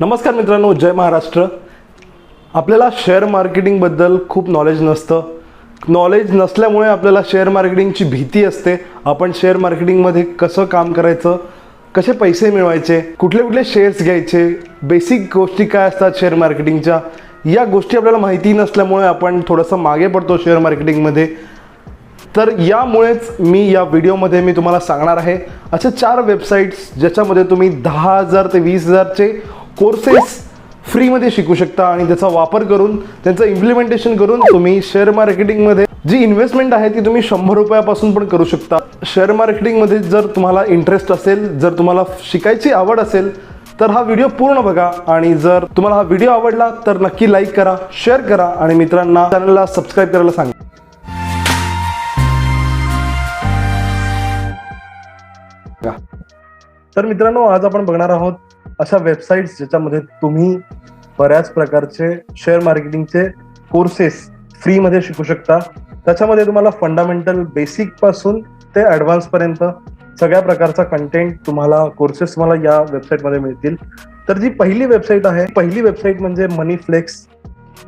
नमस्कार मित्रांनो, जय महाराष्ट्र। आपल्याला शेअर मार्केटिंग बद्दल खूप नॉलेज नसतं। नॉलेज नसल्यामुळे आपल्याला शेअर मार्केटिंगची भीती असते। आपण शेअर मार्केटिंगमध्ये कसं काम करायचं, कसे पैसे मिळवायचे, कुठले कुठले शेअर्स घ्यायचे, बेसिक गोष्टी काय असतात शेअर मार्केटिंगच्या, या गोष्टी आपल्याला माहिती नसल्यामुळे आपण थोडंसं मागे पडतो शेअर मार्केटिंगमध्ये। तर यामुळेच मी या व्हिडिओमध्ये मी तुम्हाला सांगणार आहे अशा 4 वेबसाईट्स ज्याच्यामध्ये तुम्ही 10,000 ते 20,000चे कोर्सेस फ्रीमध्ये शिकू शकता आणि त्याचा वापर करून त्यांचं इम्प्लिमेंटेशन करून तुम्ही शेअर मार्केटिंगमध्ये जी इन्व्हेस्टमेंट आहे ती तुम्ही 100 रुपयापासून पण करू शकता। शेअर मार्केटिंगमध्ये जर तुम्हाला इंटरेस्ट असेल, जर तुम्हाला शिकायची आवड असेल तर हा व्हिडिओ पूर्ण बघा आणि जर तुम्हाला हा व्हिडिओ आवडला तर नक्की लाईक करा, शेअर करा आणि मित्रांना चॅनलला सबस्क्राईब करायला सांगा। तर मित्रांनो, आज आपण बघणार आहोत अशा वेबसाईट्स ज्याच्यामध्ये तुम्ही बऱ्याच प्रकारचे शेअर मार्केटिंगचे कोर्सेस फ्रीमध्ये शिकू शकता। त्याच्यामध्ये तुम्हाला फंडामेंटल बेसिक पासून ते ॲडव्हान्स पर्यंत सगळ्या प्रकारचा कंटेंट तुम्हाला कोर्सेस तुम्हाला या वेबसाईटमध्ये मिळतील। तर जी पहिली वेबसाईट म्हणजे मनी फ्लेक्स।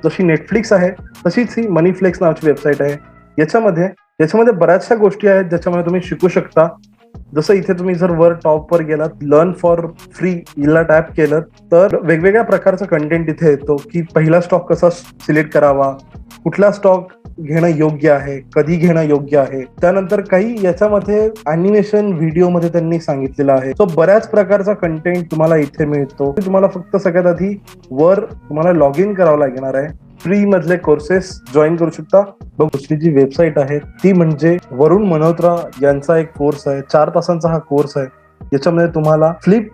जशी नेटफ्लिक्स आहे तशीच ही मनी फ्लेक्स नावाची वेबसाईट आहे। याच्यामध्ये बऱ्याचशा गोष्टी आहेत ज्याच्यामध्ये तुम्ही शिकू शकता। जसं इथे तुम्ही जर वर टॉपवर गेलात, लर्न फॉर फ्री याला टॅप केलं तर वेगवेगळ्या प्रकारचा कंटेंट इथे येतो की पहिला स्टॉक कसा सिलेक्ट करावा, कुठला स्टॉक घेणं योग्य आहे, कधी घेणं योग्य आहे, त्यानंतर काही याच्यामध्ये अॅनिमेशन व्हिडिओमध्ये त्यांनी सांगितलेलं आहे। सो बऱ्याच प्रकारचा कंटेंट तुम्हाला इथे मिळतो। तुम्हाला फक्त सगळ्यात आधी वर तुम्हाला लॉग इन करावं लागणार आहे, फ्री मधले कोर्सेस जॉईन करू शकता। दुसरी जी वेबसाईट आहे ती म्हणजे 𝗪𝗧𝗪 यांचा एक कोर्स आहे, 4 तासांचा हा कोर्स आहे। याच्यामध्ये तुम्हाला Flip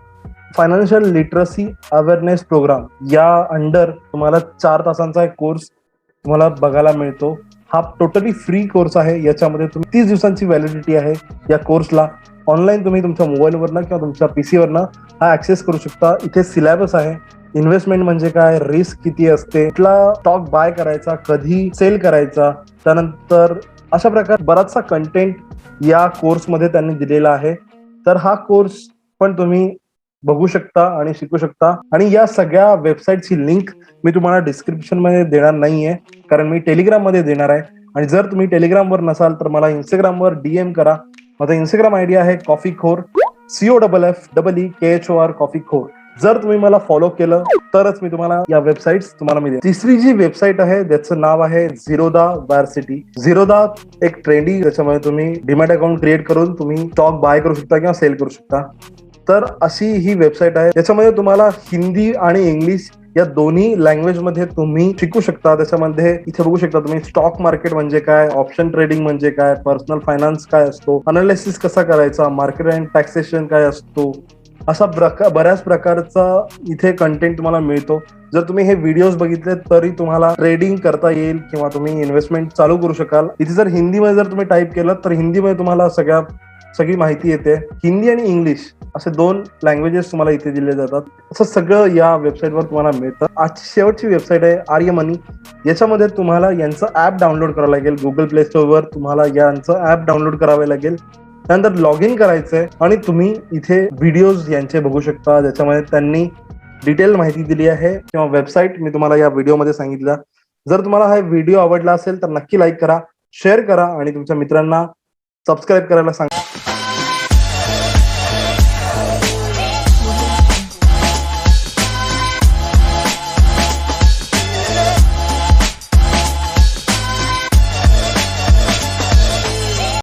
financial literacy awareness program या अंडर तुम्हाला 4 तासांचा एक कोर्स तुम्हाला बघायला मिळतो। हा टोटली फ्री कोर्स आहे। याच्यामध्ये तुम्ही 30 दिवसांची व्हॅलिडिटी आहे या कोर्सला। ऑनलाईन तुम्ही तुमच्या मोबाईलवरनं किंवा तुमच्या पीसीवरनं हा ऍक्सेस करू शकता। इथे सिलेबस आहे, इन्व्हेस्टमेंट म्हणजे काय, रिस्क किती असते, कुठला स्टॉक बाय करायचा, कधी सेल करायचा, त्यानंतर अशा प्रकार बराचसा कंटेंट या कोर्समध्ये त्यांनी दिलेला आहे। तर हा कोर्स पण तुम्ही बघू शकता आणि शिकू शकता। आणि या सगळ्या वेबसाईटची लिंक मी तुम्हाला डिस्क्रिप्शन मध्ये देणार नाहीये, कारण मी टेलिग्राम मध्ये देणार आहे। आणि जर तुम्ही टेलिग्रामवर नसाल तर मला इंस्टाग्रामवर डीएम करा। माझा इंस्टाग्राम आयडी आहे कॉफीखोर, COFFEEKHOR कॉफीखोर। जर तुम्ही मला फॉलो केलं तरच मी तुम्हाला या वेबसाईट्स तुम्हाला मिळेल। तिसरी जी वेबसाईट आहे त्याचं नाव आहे 𝗪𝗓 𝗪𝗓 एक ट्रेंडी, त्याच्यामध्ये तुम्ही डीमॅट अकाउंट क्रिएट करून तुम्ही स्टॉक बाय करू शकता किंवा सेल करू शकता। तर अशी ही वेबसाईट आहे। त्याच्यामध्ये तुम्हाला हिंदी आणि इंग्लिश या दोन्ही लँग्वेज मध्ये तुम्ही शिकू शकता। त्याच्यामध्ये इथे बघू शकता तुम्ही स्टॉक मार्केट म्हणजे काय, ऑप्शन ट्रेडिंग म्हणजे काय, पर्सनल फायनान्स काय असतो, अनालिसिस कसा करायचा, मार्केट अँड टॅक्सेशन काय असतो, असा बऱ्याच प्रकारचा इथे कंटेंट तुम्हाला मिळतो। जर तुम्ही हे व्हिडिओज बघितले तरी तुम्हाला ट्रेडिंग करता येईल किंवा तुम्ही इन्व्हेस्टमेंट चालू करू शकाल। इथे जर हिंदीमध्ये जर तुम्ही टाईप केलं तर हिंदीमध्ये तुम्हाला सगळी माहिती येते। हिंदी आणि इंग्लिश असे 2 लँग्वेजेस तुम्हाला इथे दिले जातात। असं सगळं या वेबसाईटवर तुम्हाला मिळतं। आजची शेवटची वेबसाईट आहे आर्यमनी। याच्यामध्ये तुम्हाला यांचं ऍप डाउनलोड करावं लागेल। गुगल प्ले स्टोअरवर तुम्हाला यांचं ऍप डाउनलोड करावे लागेल, त्यानंतर लॉग इन करायचंय आणि तुम्ही इथे व्हिडिओज यांचे बघू शकता ज्याच्यामध्ये त्यांनी डिटेल माहिती दिली आहे किंवा वेबसाईट मी तुम्हाला या व्हिडिओमध्ये सांगितलं। जर तुम्हाला हा व्हिडिओ आवडला असेल तर नक्की लाईक करा, शेअर करा आणि तुमच्या मित्रांना सबस्क्राईब करायला सांगा।